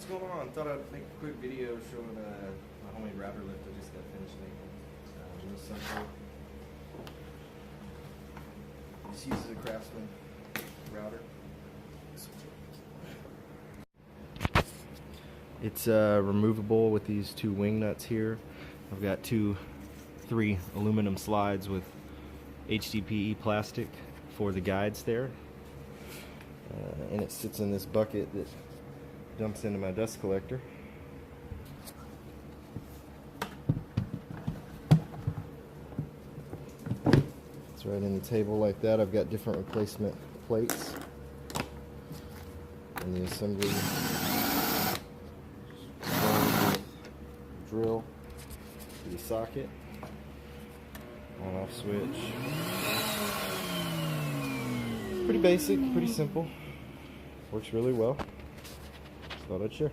going on? Thought I'd make a quick video showing my homemade router lift I just got finished making. Real simple. Just uses a Craftsman router. It's removable with these two wing nuts here. I've got three aluminum slides with HDPE plastic for the guides there. And it sits in this bucket that dumps into my dust collector. It's right in the table like that. I've got different replacement plates. And the assembly drill to the socket. On-off switch. Pretty basic, pretty simple. Works really well. Just thought I'd share.